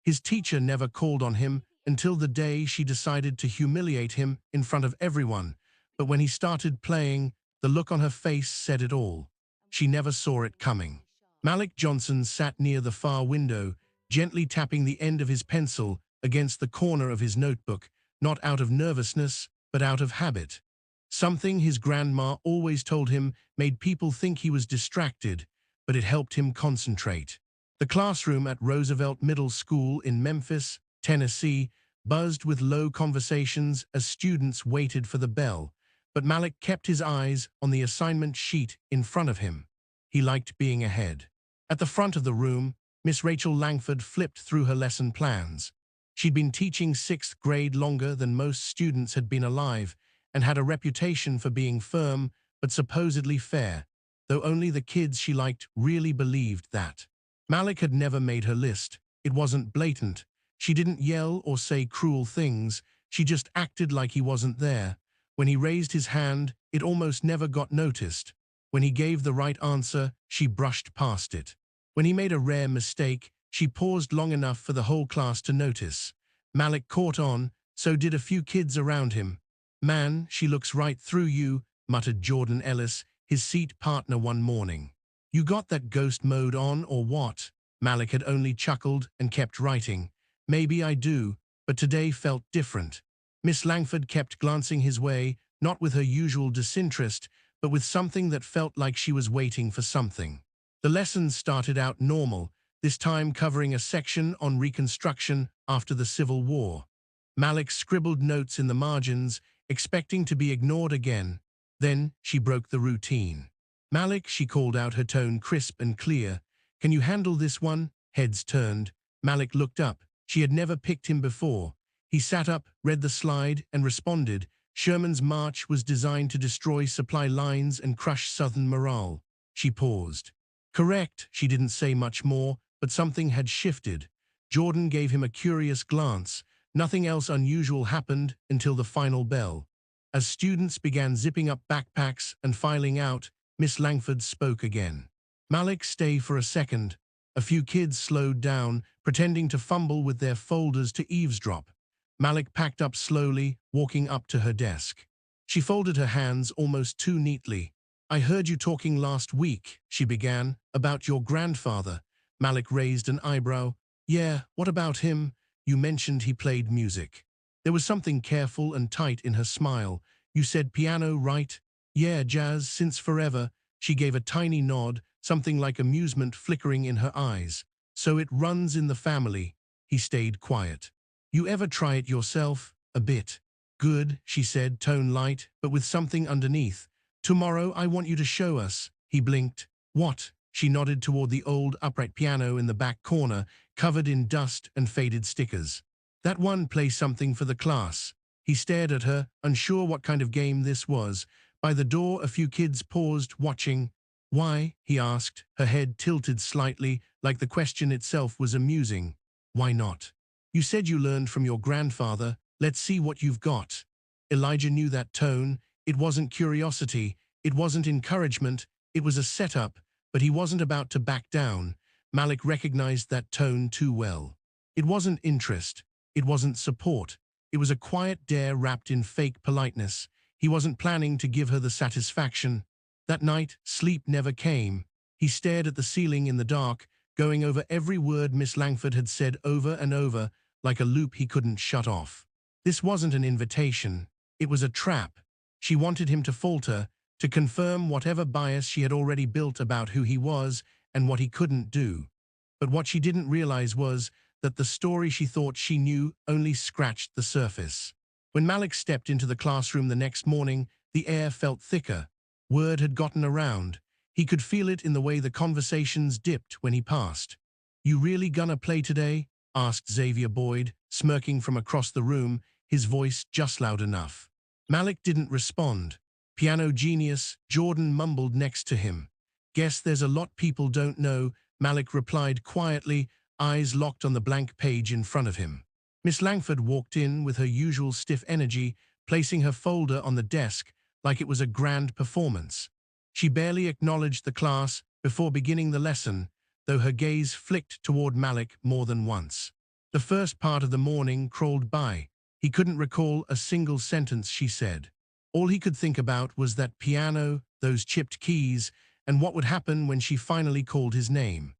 His teacher never called on him until the day she decided to humiliate him in front of everyone. But when he started playing, the look on her face said it all. She never saw it coming. Malik Johnson sat near the far window, gently tapping the end of his pencil against the corner of his notebook, not out of nervousness, but out of habit. Something his grandma always told him made people think he was distracted, but it helped him concentrate. The classroom at Roosevelt Middle School in Memphis, Tennessee, buzzed with low conversations as students waited for the bell, but Malik kept his eyes on the assignment sheet in front of him. He liked being ahead. At the front of the room, Miss Rachel Langford flipped through her lesson plans. She'd been teaching 6th grade longer than most students had been alive and had a reputation for being firm but supposedly fair, though only the kids she liked really believed that. Malik had never made her list. It wasn't blatant. She didn't yell or say cruel things. She just acted like he wasn't there. When he raised his hand, it almost never got noticed. When he gave the right answer, she brushed past it. When he made a rare mistake, she paused long enough for the whole class to notice. Malik caught on, so did a few kids around him. "Man, she looks right through you," muttered Jordan Ellis, his seat partner one morning. "You got that ghost mode on or what?" Malik had only chuckled and kept writing. "Maybe I do, but today felt different." Miss Langford kept glancing his way, not with her usual disinterest, but with something that felt like she was waiting for something. The lessons started out normal, this time covering a section on Reconstruction after the Civil War. Malik scribbled notes in the margins, expecting to be ignored again. Then she broke the routine. "Malik," she called out, her tone crisp and clear. "Can you handle this one?" Heads turned. Malik looked up. She had never picked him before. He sat up, read the slide, and responded. Sherman's march was designed to destroy supply lines and crush Southern morale. She paused. "Correct." She didn't say much more, but something had shifted. Jordan gave him a curious glance. Nothing else unusual happened until the final bell. As students began zipping up backpacks and filing out, Miss Langford spoke again. "Malik, stay for a second." A few kids slowed down, pretending to fumble with their folders to eavesdrop. Malik packed up slowly, walking up to her desk. She folded her hands almost too neatly. "I heard you talking last week," she began, "about your grandfather." Malik raised an eyebrow. "Yeah, what about him? You mentioned he played music." There was something careful and tight in her smile. "You said piano, right?" "Yeah, jazz, since forever." She gave a tiny nod, something like amusement flickering in her eyes. "So it runs in the family." He stayed quiet. "You ever try it yourself?" "A bit." "Good," she said, tone light, but with something underneath. "Tomorrow I want you to show us." He blinked. "What?" She nodded toward the old upright piano in the back corner, covered in dust and faded stickers. "That one, play something for the class." He stared at her, unsure what kind of game this was. By the door, a few kids paused, watching. "Why?" he asked, her head tilted slightly, like the question itself was amusing. "Why not? You said you learned from your grandfather. Let's see what you've got." Elijah knew that tone. It wasn't curiosity. It wasn't encouragement. It was a setup, but he wasn't about to back down. Malik recognized that tone too well. It wasn't interest. It wasn't support. It was a quiet dare wrapped in fake politeness. He wasn't planning to give her the satisfaction. That night, sleep never came. He stared at the ceiling in the dark, going over every word Miss Langford had said over and over, like a loop he couldn't shut off. This wasn't an invitation. It was a trap. She wanted him to falter, to confirm whatever bias she had already built about who he was and what he couldn't do. But what she didn't realize was that the story she thought she knew only scratched the surface. When Malik stepped into the classroom the next morning, the air felt thicker. Word had gotten around. He could feel it in the way the conversations dipped when he passed. "You really gonna play today?" asked Xavier Boyd, smirking from across the room, his voice just loud enough. Malik didn't respond. "Piano genius," Jordan mumbled next to him. "Guess there's a lot people don't know," Malik replied quietly, eyes locked on the blank page in front of him. Miss Langford walked in with her usual stiff energy, placing her folder on the desk like it was a grand performance. She barely acknowledged the class before beginning the lesson, though her gaze flicked toward Malik more than once. The first part of the morning crawled by. He couldn't recall a single sentence she said. All he could think about was that piano, those chipped keys, and what would happen when she finally called his name.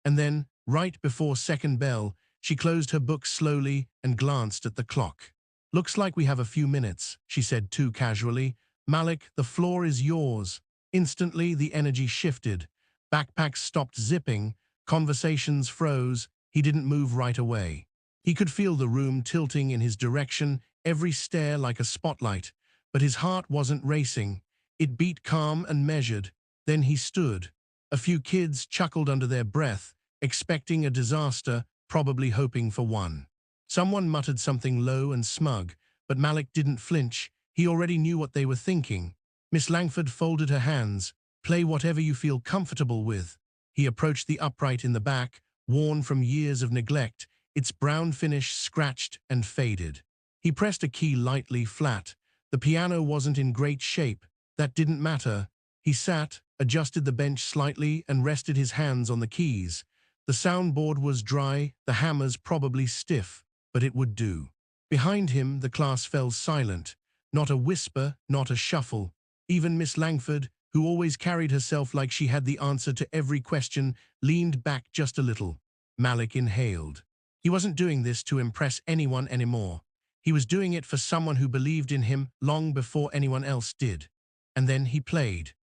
And then, right before second bell, she closed her book slowly and glanced at the clock. "Looks like we have a few minutes," she said too casually. "Malik, the floor is yours." Instantly, the energy shifted. Backpacks stopped zipping, conversations froze. He didn't move right away. He could feel the room tilting in his direction, every stare like a spotlight, but his heart wasn't racing. It beat calm and measured. Then he stood. A few kids chuckled under their breath, expecting a disaster, probably hoping for one. Someone muttered something low and smug, but Malik didn't flinch. He already knew what they were thinking. Miss Langford folded her hands. "Play whatever you feel comfortable with." He approached the upright in the back, worn from years of neglect, its brown finish scratched and faded. He pressed a key lightly flat. The piano wasn't in great shape. That didn't matter. He sat, adjusted the bench slightly, and rested his hands on the keys. The soundboard was dry, the hammers probably stiff, but it would do. Behind him, the class fell silent. Not a whisper, not a shuffle. Even Miss Langford, who always carried herself like she had the answer to every question, leaned back just a little. Malik inhaled. He wasn't doing this to impress anyone anymore. He was doing it for someone who believed in him long before anyone else did. And then he played.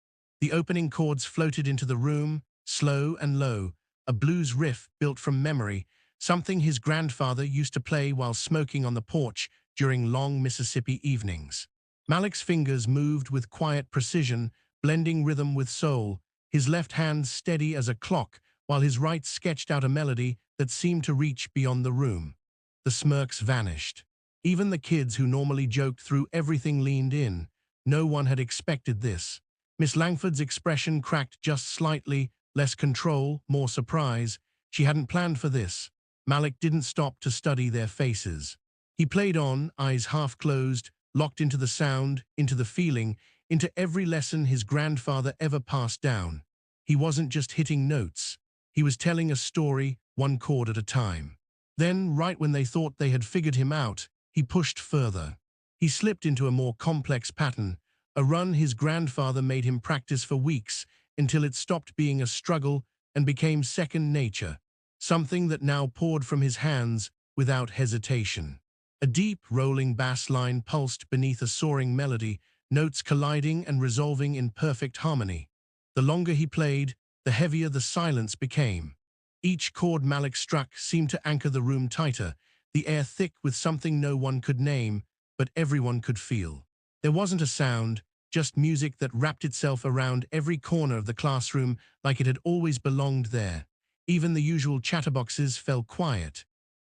The opening chords floated into the room, slow and low, a blues riff built from memory, something his grandfather used to play while smoking on the porch during long Mississippi evenings. Malik's fingers moved with quiet precision, blending rhythm with soul, his left hand steady as a clock, while his right sketched out a melody that seemed to reach beyond the room. The smirks vanished. Even the kids who normally joked through everything leaned in. No one had expected this. Miss Langford's expression cracked just slightly, less control, more surprise. She hadn't planned for this. Malik didn't stop to study their faces. He played on, eyes half closed, locked into the sound, into the feeling, into every lesson his grandfather ever passed down. He wasn't just hitting notes. He was telling a story, one chord at a time. Then, right when they thought they had figured him out, he pushed further. He slipped into a more complex pattern, a run his grandfather made him practice for weeks until it stopped being a struggle and became second nature, something that now poured from his hands without hesitation. A deep, rolling bass line pulsed beneath a soaring melody, notes colliding and resolving in perfect harmony. The longer he played, the heavier the silence became. Each chord Malik struck seemed to anchor the room tighter, the air thick with something no one could name, but everyone could feel. There wasn't a sound, just music that wrapped itself around every corner of the classroom like it had always belonged there. Even the usual chatterboxes fell quiet.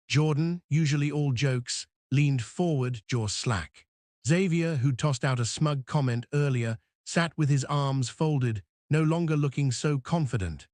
Jordan, usually all jokes, leaned forward, jaw slack. Xavier, who tossed out a smug comment earlier, sat with his arms folded, no longer looking so confident.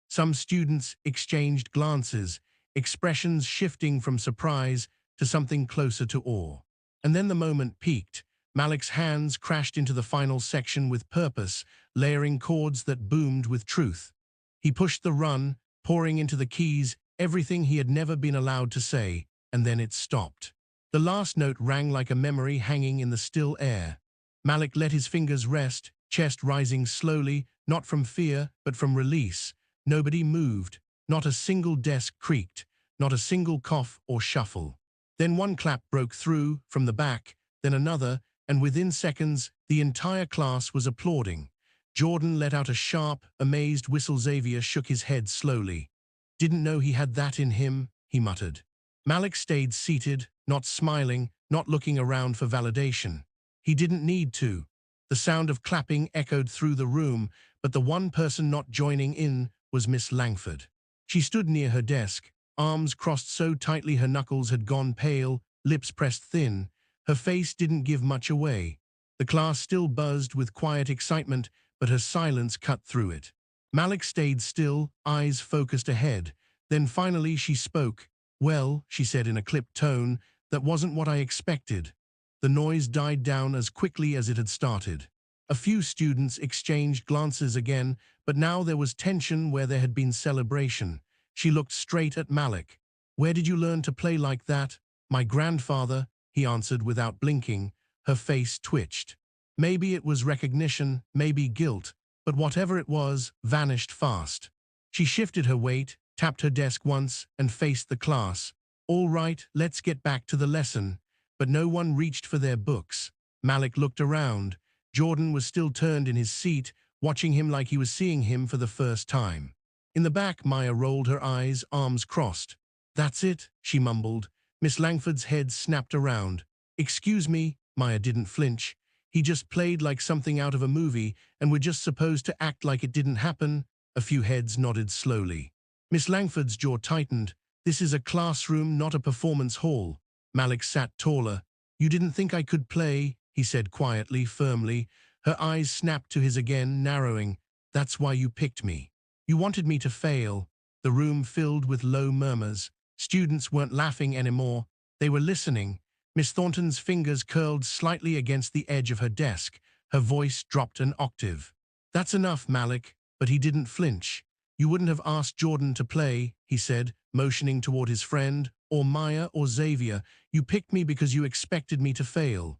Some students exchanged glances, expressions shifting from surprise to something closer to awe. And then the moment peaked. Malik's hands crashed into the final section with purpose, layering chords that boomed with truth. He pushed the run, pouring into the keys everything he had never been allowed to say, and then it stopped. The last note rang like a memory hanging in the still air. Malik let his fingers rest, chest rising slowly, not from fear, but from release. Nobody moved, not a single desk creaked, not a single cough or shuffle. Then one clap broke through, from the back, then another, and within seconds, the entire class was applauding. Jordan let out a sharp, amazed whistle. Xavier shook his head slowly. "Didn't know he had that in him," he muttered. Malik stayed seated, not smiling, not looking around for validation. He didn't need to. The sound of clapping echoed through the room, but the one person not joining in was Miss Langford. She stood near her desk, arms crossed so tightly her knuckles had gone pale, lips pressed thin. Her face didn't give much away. The class still buzzed with quiet excitement, but her silence cut through it. Malik stayed still, eyes focused ahead. Then finally she spoke. "Well," she said in a clipped tone, "that wasn't what I expected." The noise died down as quickly as it had started. A few students exchanged glances again, but now there was tension where there had been celebration. She looked straight at Malik. Where did you learn to play like that? My grandfather, he answered without blinking. Her face twitched. Maybe it was recognition, maybe guilt, but whatever it was, vanished fast. She shifted her weight, tapped her desk once, and faced the class. All right, let's get back to the lesson. But no one reached for their books. Malik looked around. Jordan was still turned in his seat, watching him like he was seeing him for the first time. In the back, Maya rolled her eyes, arms crossed. That's it, she mumbled. Miss Langford's head snapped around. Excuse me, Maya didn't flinch. He just played like something out of a movie, and we're just supposed to act like it didn't happen. A few heads nodded slowly. Miss Langford's jaw tightened. This is a classroom, not a performance hall. Malik sat taller. You didn't think I could play, he said quietly, firmly. Her eyes snapped to his again, narrowing. That's why you picked me. You wanted me to fail. The room filled with low murmurs. Students weren't laughing anymore. They were listening. Miss Thornton's fingers curled slightly against the edge of her desk. Her voice dropped an octave. That's enough, Malik. But he didn't flinch. You wouldn't have asked Jordan to play, he said, motioning toward his friend, or Maya or Xavier. You picked me because you expected me to fail.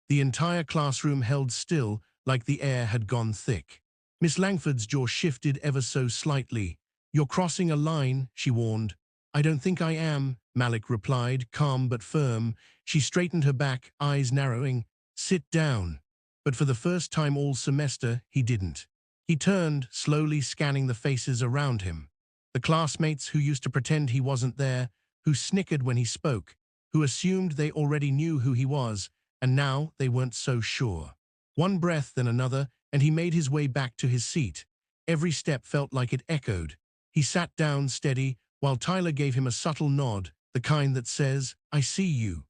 The entire classroom held still, like the air had gone thick. Miss Langford's jaw shifted ever so slightly. You're crossing a line, she warned. I don't think I am, Malik replied, calm but firm. She straightened her back, eyes narrowing. Sit down. But for the first time all semester, he didn't. He turned, slowly scanning the faces around him. The classmates who used to pretend he wasn't there, who snickered when he spoke, who assumed they already knew who he was, and now they weren't so sure. One breath, then another, and he made his way back to his seat. Every step felt like it echoed. He sat down steady, while Tyler gave him a subtle nod, the kind that says, I see you.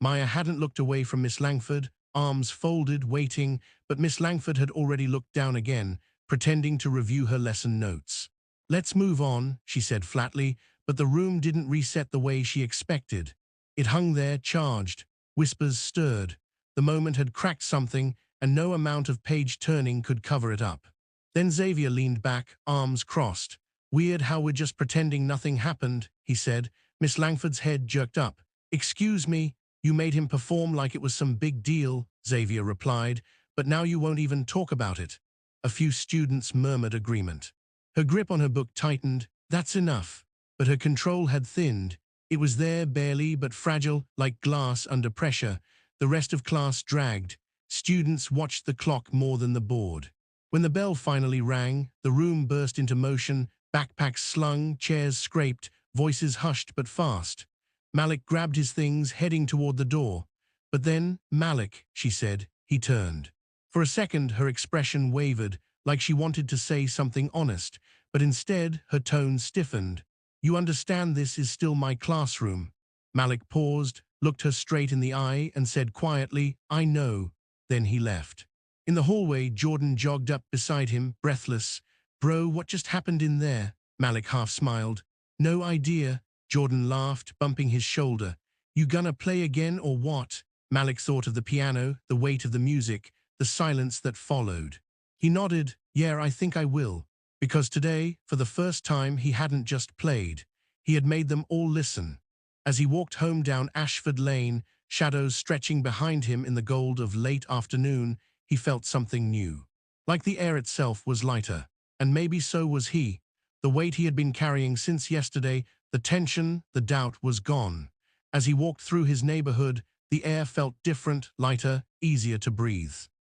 Maya hadn't looked away from Miss Langford, arms folded, waiting, but Miss Langford had already looked down again, pretending to review her lesson notes. Let's move on, she said flatly, but the room didn't reset the way she expected. It hung there, charged. Whispers stirred. The moment had cracked something, and no amount of page-turning could cover it up. Then Xavier leaned back, arms crossed. Weird how we're just pretending nothing happened, he said. Miss Langford's head jerked up. Excuse me, you made him perform like it was some big deal, Xavier replied, but now you won't even talk about it. A few students murmured agreement. Her grip on her book tightened. That's enough. But her control had thinned. It was there barely, but fragile, like glass under pressure. The rest of class dragged. Students watched the clock more than the board. When the bell finally rang, the room burst into motion, backpacks slung, chairs scraped, voices hushed but fast. Malik grabbed his things, heading toward the door. But then, Malik, she said. He turned. For a second, her expression wavered, like she wanted to say something honest, but instead, her tone stiffened. You understand this is still my classroom. Malik paused, looked her straight in the eye, and said quietly, I know. Then he left. In the hallway, Jordan jogged up beside him, breathless. Bro, what just happened in there? Malik half smiled. No idea. Jordan laughed, bumping his shoulder. You gonna play again or what? Malik thought of the piano, the weight of the music, the silence that followed. He nodded. Yeah, I think I will. Because today, for the first time, he hadn't just played. He had made them all listen. As he walked home down Ashford Lane, shadows stretching behind him in the gold of late afternoon, he felt something new. Like the air itself was lighter. And maybe so was he. The weight he had been carrying since yesterday, the tension, the doubt was gone. As he walked through his neighborhood, the air felt different, lighter, easier to breathe.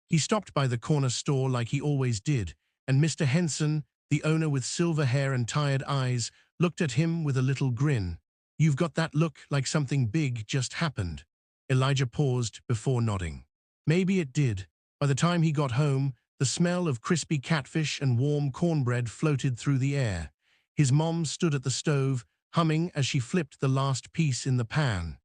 He stopped by the corner store like he always did, and Mr. Henson, the owner with silver hair and tired eyes, looked at him with a little grin. You've got that look like something big just happened. Elijah paused before nodding. Maybe it did. By the time he got home, the smell of crispy catfish and warm cornbread floated through the air. His mom stood at the stove, humming as she flipped the last piece in the pan.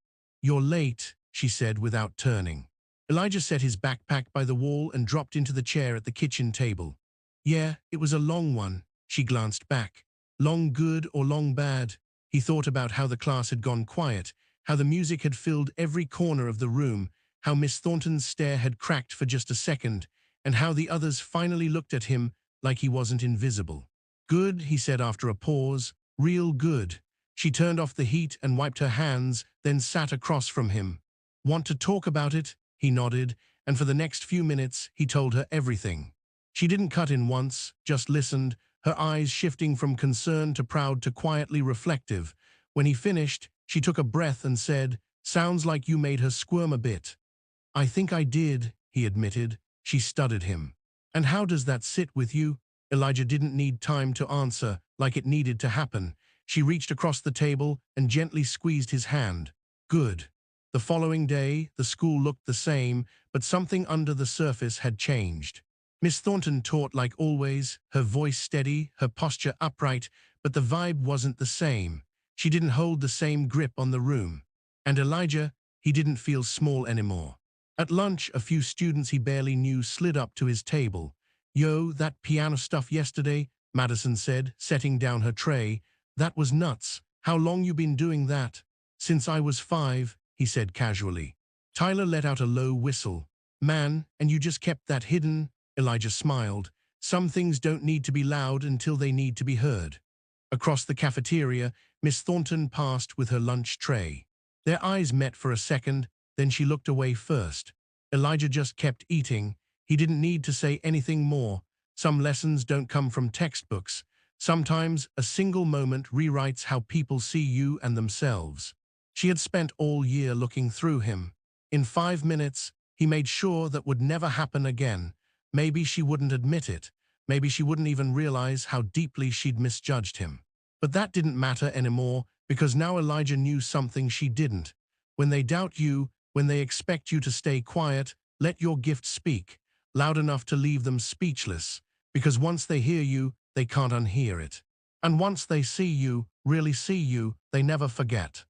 You're late, she said without turning. Elijah set his backpack by the wall and dropped into the chair at the kitchen table. Yeah, it was a long one. She glanced back. Long good or long bad? He thought about how the class had gone quiet, how the music had filled every corner of the room, how Miss Thornton's stare had cracked for just a second, and how the others finally looked at him like he wasn't invisible. Good, he said after a pause. Real good. She turned off the heat and wiped her hands, then sat across from him. "Want to talk about it?" He nodded, and for the next few minutes he told her everything. She didn't cut in once, just listened, her eyes shifting from concern to proud to quietly reflective. When he finished, she took a breath and said, "Sounds like you made her squirm a bit." "I think I did," he admitted. She studied him. "And how does that sit with you?" Elijah didn't need time to answer like it needed to happen. She reached across the table and gently squeezed his hand. "Good." The following day, the school looked the same, but something under the surface had changed. Miss Thornton taught like always, her voice steady, her posture upright, but the vibe wasn't the same. She didn't hold the same grip on the room. And Elijah, he didn't feel small anymore. At lunch, a few students he barely knew slid up to his table. "Yo, that piano stuff yesterday," Madison said, setting down her tray. "That was nuts. How long you been doing that?" "Since I was 5, he said casually. Tyler let out a low whistle. "Man, and you just kept that hidden?" Elijah smiled. "Some things don't need to be loud until they need to be heard." Across the cafeteria, Miss Thornton passed with her lunch tray. Their eyes met for a second, then she looked away first. Elijah just kept eating. He didn't need to say anything more. Some lessons don't come from textbooks. Sometimes a single moment rewrites how people see you and themselves. She had spent all year looking through him. In 5 minutes, he made sure that would never happen again. Maybe she wouldn't admit it. Maybe she wouldn't even realize how deeply she'd misjudged him. But that didn't matter anymore, because now Elijah knew something she didn't. When they doubt you, when they expect you to stay quiet, let your gift speak, loud enough to leave them speechless, because once they hear you, they can't unhear it. And once they see you, really see you, they never forget.